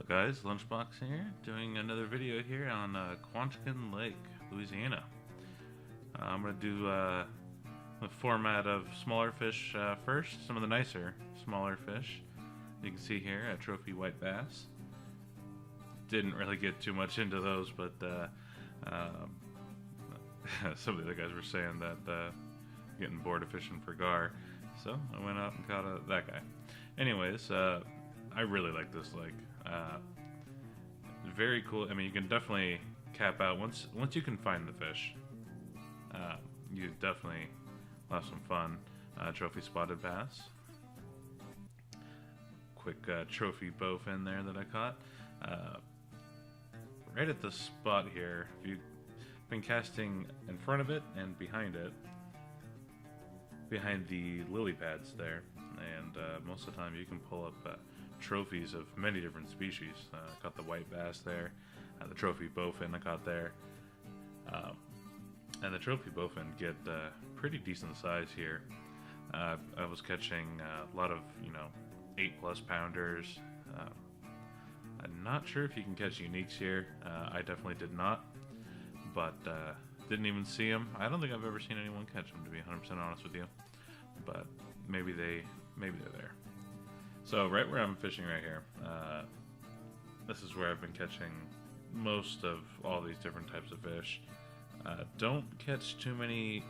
Hello guys, Lunchbox here, doing another video here on Quanchkin Lake, Louisiana. I'm going to do the format of smaller fish first, some of the nicer smaller fish. You can see here a trophy white bass. Didn't really get too much into those, but some of the other guys were saying that getting bored of fishing for gar, so I went out and caught that guy. Anyways, I really like this lake. Very cool. I mean, you can definitely cap out once you can find the fish. You definitely will have some fun. Trophy spotted bass. Quick trophy bowfin there that I caught. Right at the spot here. If you've been casting in front of it and behind it, behind the lily pads there, and most of the time you can pull up trophies of many different species. Caught the white bass there, the trophy bowfin I caught there, and the trophy bowfin get pretty decent size here. I was catching a lot of 8+ pounders. I'm not sure if you can catch uniques here. I definitely did not, but didn't even see them. I don't think I've ever seen anyone catch them, to be 100% honest with you, but maybe they're there. So right where I'm fishing right here, this is where I've been catching most of all these different types of fish. Don't catch too many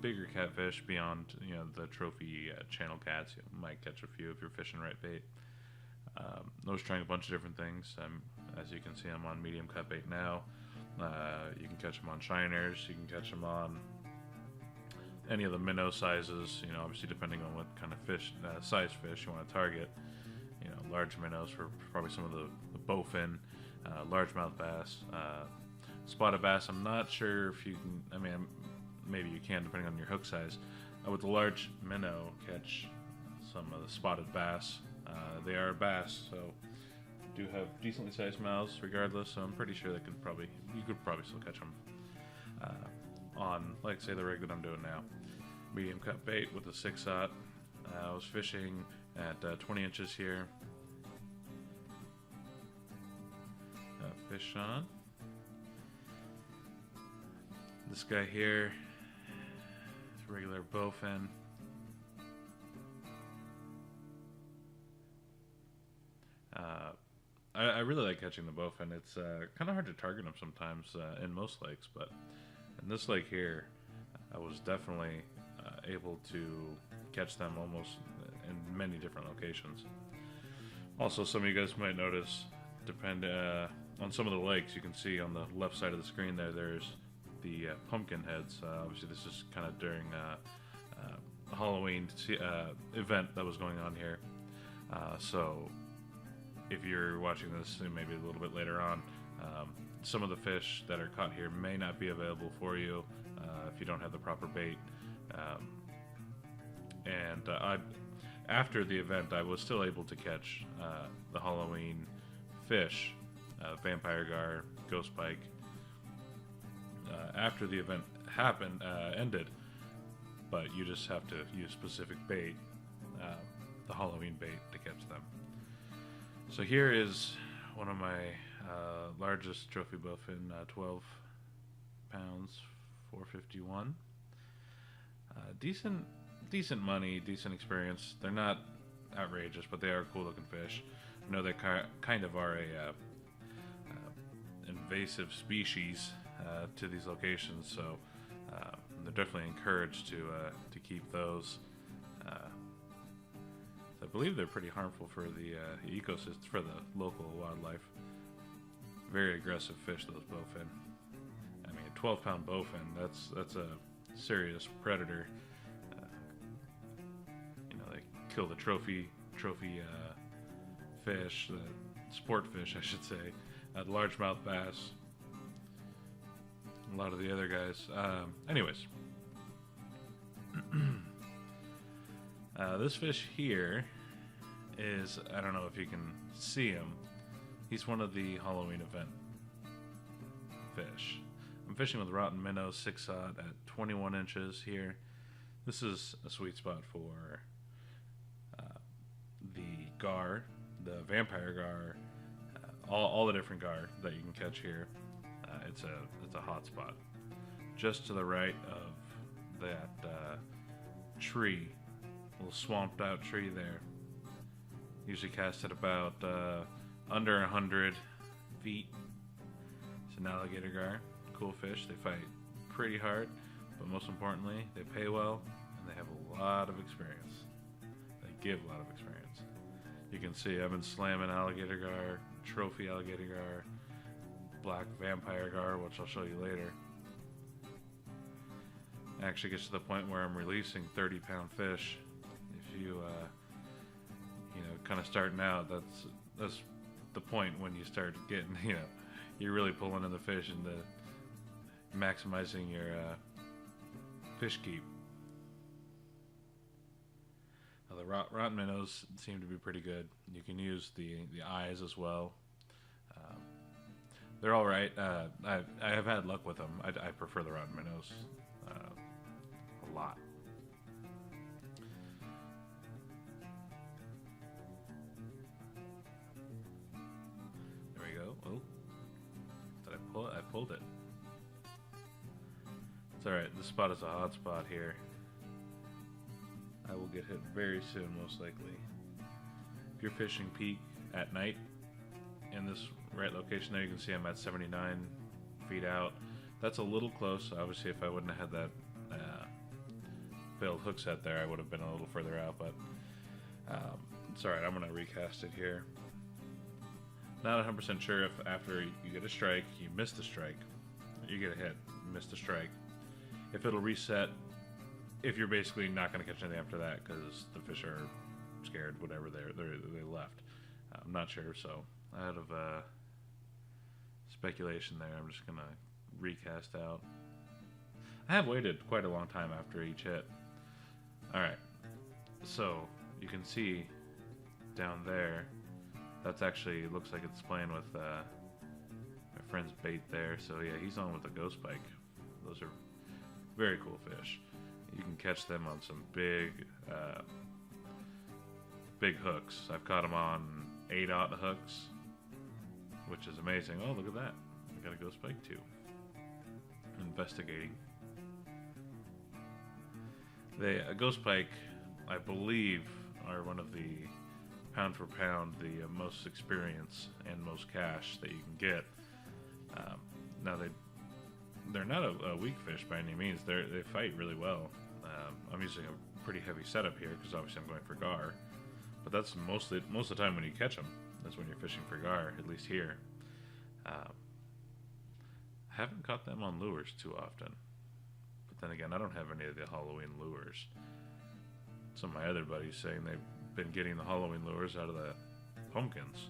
bigger catfish beyond the trophy channel cats. You might catch a few if you're fishing right bait. I was trying a bunch of different things. As you can see, I'm on medium cut bait now. You can catch them on shiners. You can catch them on any of the minnow sizes, obviously depending on what kind of fish, size fish you want to target. Large minnows for probably some of the bowfin, largemouth bass, spotted bass. I'm not sure if you can, maybe you can depending on your hook size. With the large minnow, catch some of the spotted bass. They are bass, so do have decently sized mouths regardless, so I'm pretty sure you could probably still catch them. On, like, say, the rig that I'm doing now. Medium cut bait with a 6/0. I was fishing at 20 inches here. Fish on. This guy here is regular bowfin. I really like catching the bowfin. It's kind of hard to target them sometimes in most lakes, but in this lake here, I was definitely able to catch them almost in many different locations. Also, some of you guys might notice, on some of the lakes, you can see on the left side of the screen there's the pumpkin heads. Obviously, this is kind of during a Halloween event that was going on here. So if you're watching this maybe a little bit later on, some of the fish that are caught here may not be available for you if you don't have the proper bait. After the event, I was still able to catch the Halloween fish, vampire gar, ghost pike. After the event ended, but you just have to use specific bait, the Halloween bait, to catch them. So here is one of my largest trophy bowfin, 12 pounds, 451. Decent money, decent experience. They're not outrageous, but they are cool looking fish. I know they kind of are a invasive species to these locations, so they're definitely encouraged to keep those. I believe they're pretty harmful for the ecosystem, for the local wildlife. Very aggressive fish, those bowfin. A 12-pound bowfin, that's a serious predator. They kill the trophy fish, the sport fish, I should say, largemouth bass, a lot of the other guys. Anyways, this fish here is, I don't know if you can see him, he's one of the Halloween event fish. I'm fishing with rotten minnow 6/0 at 21 inches here. This is a sweet spot for the gar, the vampire gar, all the different gar that you can catch here. It's a hot spot. Just to the right of that tree, little swamped out tree there. Usually cast at about under 100 feet. It's an alligator gar. Cool fish. They fight pretty hard, but most importantly, they pay well and they have a lot of experience. They give a lot of experience. You can see I've been slamming alligator gar, trophy alligator gar, black vampire gar, which I'll show you later. It actually gets to the point where I'm releasing 30-pound fish. If you kind of starting out, that's the point when you start getting, you're really pulling in the fish and maximizing your fish keep. Now the rotten minnows seem to be pretty good. You can use the eyes as well. They're all right. I have had luck with them. I prefer the rotten minnows a lot. There we go. Oh, did I pull it? I pulled it. It's alright. This spot is a hot spot here. I will get hit very soon, most likely. If you're fishing peak at night in this right location there, you can see I'm at 79 feet out. That's a little close. Obviously, if I wouldn't have had that failed hook set there, I would have been a little further out, but it's alright. I'm going to recast it here. Not 100% sure if after you get a strike, you miss the strike, you get a hit, miss the strike, if it'll reset, if you're basically not going to catch anything after that because the fish are scared, whatever they left. I'm not sure, so out of speculation there, I'm just going to recast out. I have waited quite a long time after each hit. Alright, so you can see down there, that's actually, looks like it's playing with my friend's bait there. So yeah, he's on with a ghost pike. Those are very cool fish. You can catch them on some big hooks. I've caught them on 8/0 hooks, which is amazing. Oh, look at that. I got a ghost pike too. Investigating. A ghost pike, I believe, are one of the pound for pound, the most experience and most cash that you can get. Now they're not a weak fish by any means. They fight really well. I'm using a pretty heavy setup here because obviously I'm going for gar, but that's most of the time when you catch them. That's when you're fishing for gar, at least here. I haven't caught them on lures too often, but then again, I don't have any of the Halloween lures. Some of my other buddies saying they've been getting the Halloween lures out of the pumpkins.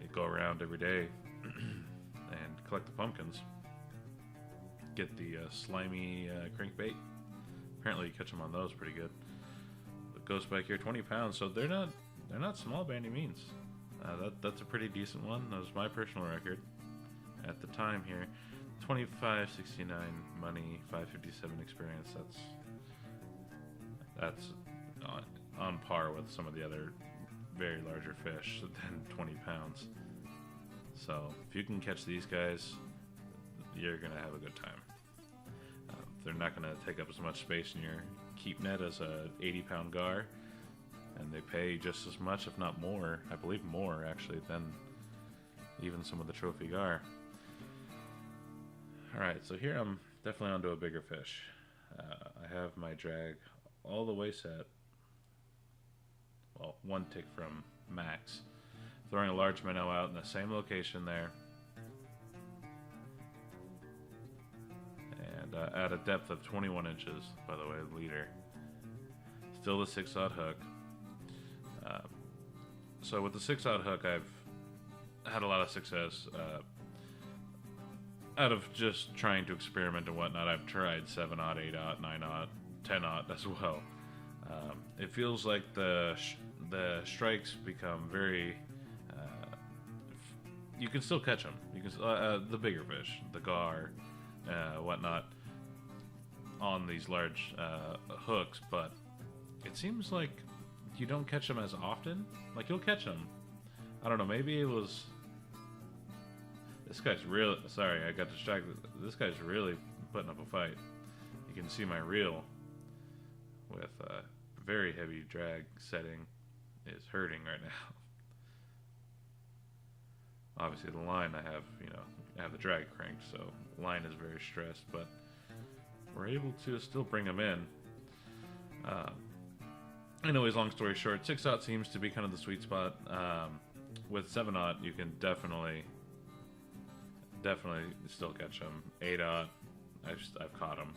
You go around every day and collect the pumpkins. Get the slimy crankbait. Apparently you catch them on those pretty good. The ghost pike here, 20 pounds, so they're not small by any means. That's a pretty decent one. That was my personal record at the time here. 25.69 money, 557 experience. That's on par with some of the other very larger fish than 20 pounds. So if you can catch these guys, you're gonna have a good time. They're not gonna take up as much space in your keep net as a 80-pound gar, and they pay just as much, if not more. I believe more actually than even some of the trophy gar. Alright, so here I'm definitely onto a bigger fish. I have my drag all the way set. Well, one tick from max. Throwing a large minnow out in the same location there. And at a depth of 21 inches, by the way, leader. Still the 6/0 hook. So with the 6/0 hook, I've had a lot of success out of just trying to experiment and whatnot. I've tried 7/0, 8/0, 9/0, 10/0 as well. It feels like the strikes become very. You can still catch them. You can the bigger fish, the gar, whatnot, on these large hooks, but it seems like you don't catch them as often. Like you'll catch them. I don't know. Maybe it was This guy's real. Sorry, I got distracted. This guy's really putting up a fight. You can see my reel with a very heavy drag setting is hurting right now. Obviously, the line I have, I have the drag cranked, so the line is very stressed, but we're able to still bring them in. Anyways, long story short, 6/0 seems to be kind of the sweet spot. With 7/0, you can definitely still catch them. 8/0, I've caught them.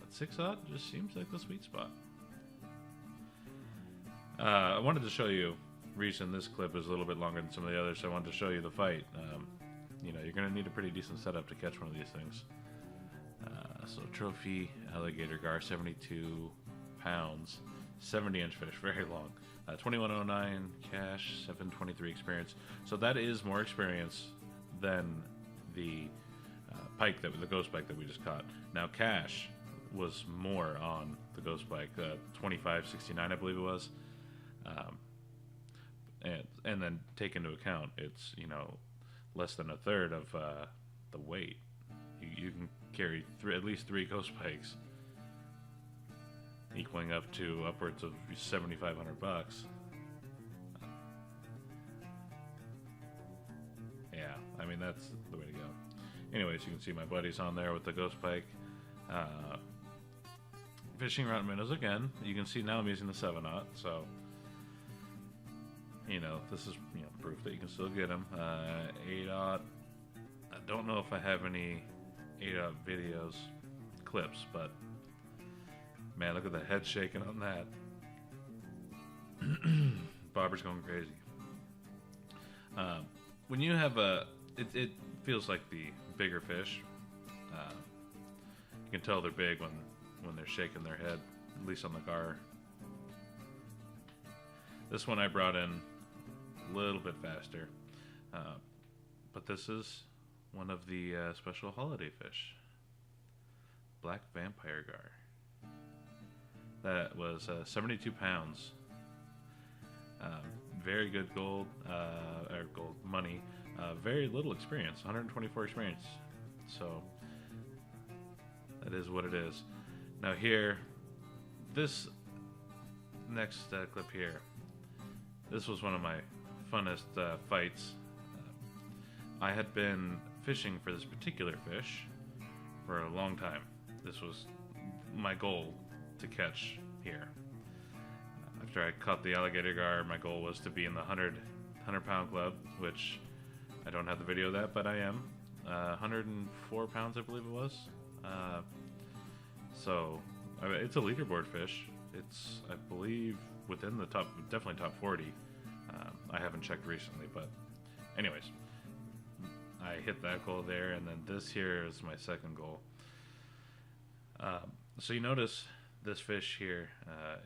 But 6/0 just seems like the sweet spot. I wanted to show you. Reason this clip is a little bit longer than some of the others, so I wanted to show you the fight. You're going to need a pretty decent setup to catch one of these things. So trophy alligator gar, 72 pounds, 70-inch fish, very long. 2109 cash, 723 experience. So that is more experience than the the ghost pike that we just caught. Now cash was more on the ghost pike, 2569 I believe it was. And then take into account it's less than a third of the weight. You can carry at least 3 ghost pikes, equaling up to upwards of $7,500. Yeah, I mean that's the way to go. Anyways, you can see my buddies on there with the ghost pike. Fishing around minnows again. You can see now I'm using the 7/0, so this is proof that you can still get them. 8/0. I don't know if I have any 8/0 videos, clips, but man, look at the head shaking on that. Bobber's going crazy. When you have it feels like the bigger fish. You can tell they're big when they're shaking their head, at least on the gar. This one I brought in a little bit faster, but this is one of the special holiday fish, black vampire gar. That was 72 pounds. Very good gold money. Very little experience, 124 experience. So that is what it is. Now here, this next clip here, this was one of my funnest fights. I had been fishing for this particular fish for a long time. This was my goal to catch here. After I caught the alligator gar, my goal was to be in the 100 pound club, which I don't have the video of that, but I am. 104 pounds, I believe it was. So it's a leaderboard fish. It's, I believe, within the definitely top 40. I haven't checked recently, but anyways, I hit that goal there, and then this here is my second goal. So you notice this fish here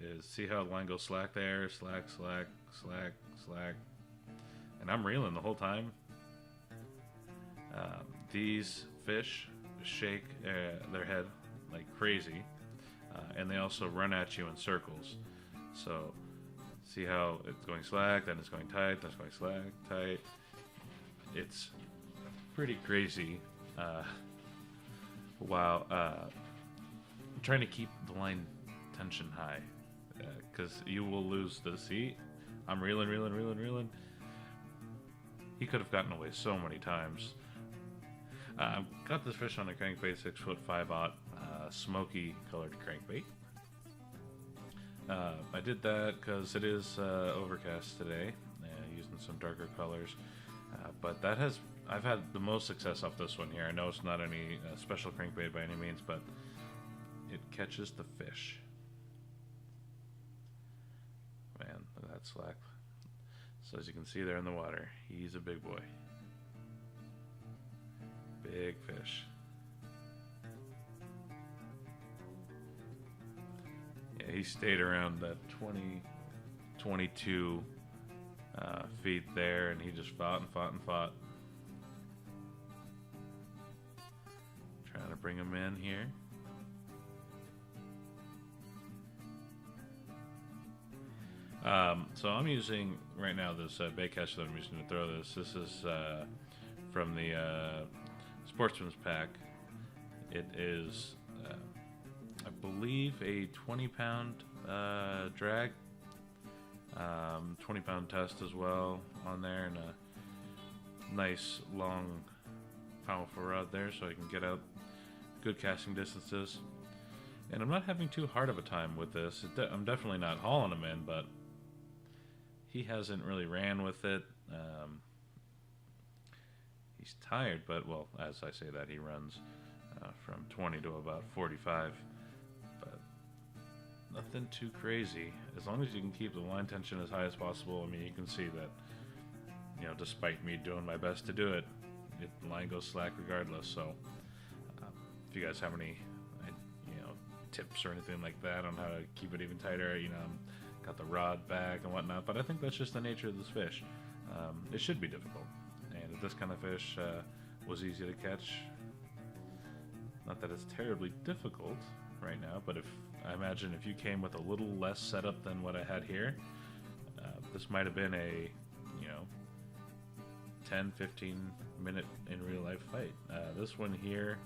is, see how the line goes slack there, slack, slack, slack, slack, and I'm reeling the whole time. These fish shake their head like crazy, and they also run at you in circles. So see how it's going slack, then it's going tight, then it's going slack, tight. It's pretty crazy. While trying to keep the line tension high, because you will lose the seat. I'm reeling, reeling, reeling, reeling. He could have gotten away so many times. Got this fish on a crankbait, 6'5" smoky colored crankbait. I did that because it is overcast today, using some darker colors. But I've had the most success off this one here. I know it's not any special crankbait by any means, but it catches the fish. Man, look at that slack. So as you can see there in the water, he's a big boy. Big fish. Yeah, he stayed around that 22 feet there, and he just fought and fought and fought. Trying to bring him in here. So I'm using right now this bait catch that I'm using to throw this. This is from the Sportsman's Pack. It is, I believe, a 20-pound drag, 20-pound test as well on there, and a nice long powerful rod there, so I can get out good casting distances. And I'm not having too hard of a time with this. I'm definitely not hauling him in, but he hasn't really ran with it. He's tired, but, well, as I say that, he runs from 20 to about 45. But nothing too crazy. As long as you can keep the line tension as high as possible. I mean, you can see that, you know, despite me doing my best to do it, the line goes slack regardless. So if you guys have any, you know, tips or anything like that on how to keep it even tighter, you know, got the rod back and whatnot, but I think that's just the nature of this fish. It should be difficult, and this kind of fish was easy to catch. Not that it's terribly difficult right now, but I imagine if you came with a little less setup than what I had here, this might have been a, you know, 10-15 minute in real life fight. This one here,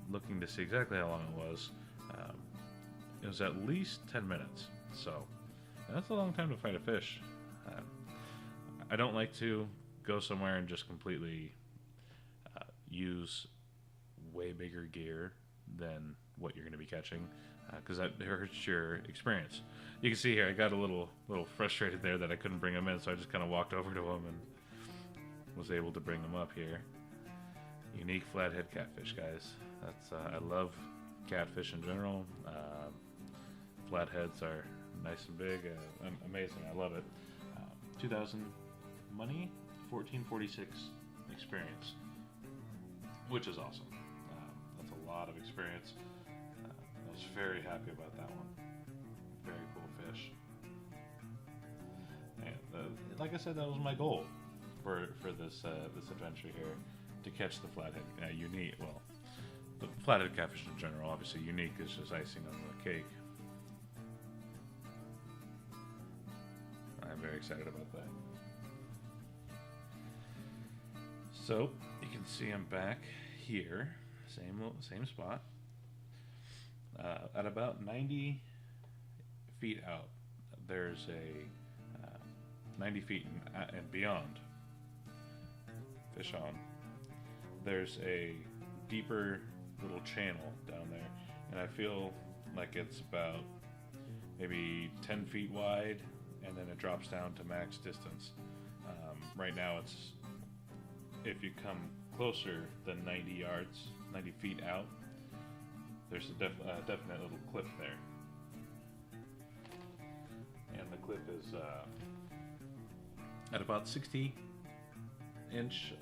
looking to see exactly how long it was at least 10 minutes. So that's a long time to fight a fish. I don't like to go somewhere and just completely use way bigger gear than what you're going to be catching, because that hurts your experience. You can see here I got a little frustrated there that I couldn't bring him in, so I just kind of walked over to him and was able to bring him up here. Unique flathead catfish, guys. That's I love catfish in general. Flatheads are nice and big, amazing. I love it. 2,000 money, 1446 experience, which is awesome. That's a lot of experience. I was very happy about that one. Very cool fish. And like I said, that was my goal for this this adventure here, to catch the flathead unique. Well, the flathead catfish in general. Obviously, unique is just icing on the cake. I'm very excited about that. So you can see I'm back here, same spot, at about 90 feet out. There's a 90 feet and beyond. Fish on. There's a deeper little channel down there, and I feel like it's about maybe 10 feet wide, and then it drops down to max distance. Right now it's, if you come closer than 90 yards, 90 feet out, there's a definite little cliff there. And the cliff is at about 60-inch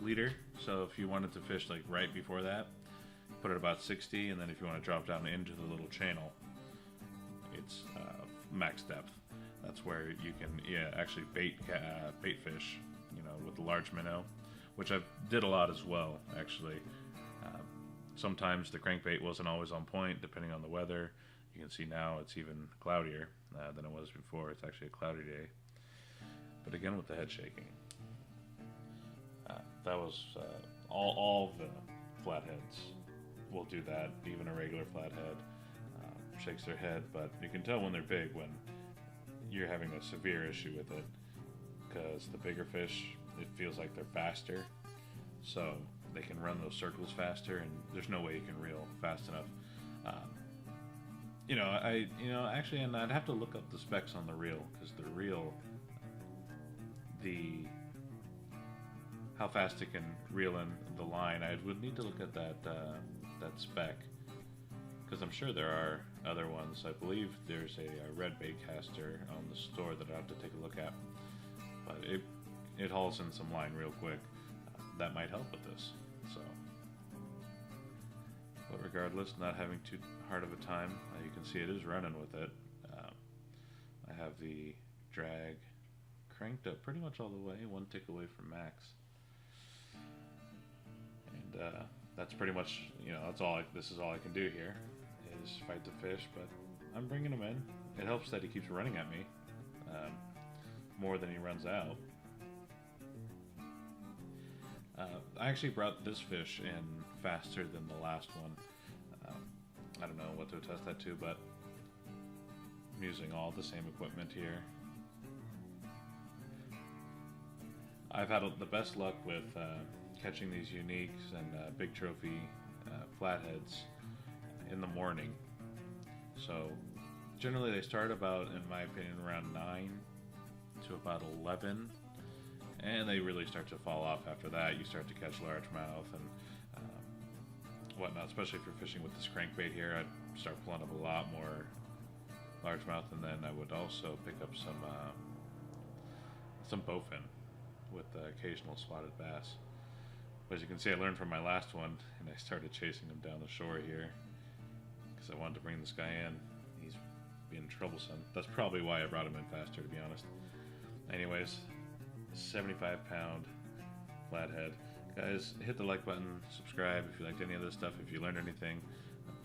leader. So if you wanted to fish like right before that, put it about 60, and then if you want to drop down into the little channel, it's max depth. That's where you can actually bait fish, you know, with the large minnow, which I did a lot as well, actually. Sometimes the crankbait wasn't always on point, depending on the weather. You can see now it's even cloudier than it was before. It's actually a cloudy day. But again, with the head shaking. That was all the flatheads will do that. Even a regular flathead shakes their head, but you can tell when they're big when you're having a severe issue with it, because the bigger fish, it feels like they're faster, so they can run those circles faster, and there's no way you can reel fast enough. Actually, and I'd have to look up the specs on the reel, because the reel, how fast it can reel in the line, I would need to look at that spec, because I'm sure there are other ones. I believe there's a red bait caster on the store that I'll have to take a look at, but it hauls in some line real quick. That might help with this. So, but regardless, not having too hard of a time. You can see it is running with it. I have the drag cranked up pretty much all the way, one tick away from max, and that's pretty much, that's all. This is all I can do here, is fight the fish. But I'm bringing him in. It helps that he keeps running at me more than he runs out. I actually brought this fish in faster than the last one. I don't know what to attest that to, but I'm using all the same equipment here. I've had the best luck with catching these uniques and big trophy flatheads in the morning. So generally they start about, in my opinion, around 9 to about 11, and they really start to fall off after that. You start to catch largemouth and whatnot, especially if you're fishing with this crankbait here. I'd start pulling up a lot more largemouth, and then I would also pick up some bowfin with the occasional spotted bass. But as you can see, I learned from my last one, and I started chasing him down the shore here because I wanted to bring this guy in. He's being troublesome. That's probably why I brought him in faster, to be honest. Anyways, 75-pound flathead. Guys, hit the like button, subscribe if you liked any of this stuff. If you learned anything,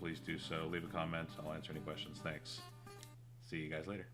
please do so. Leave a comment. I'll answer any questions. Thanks. See you guys later.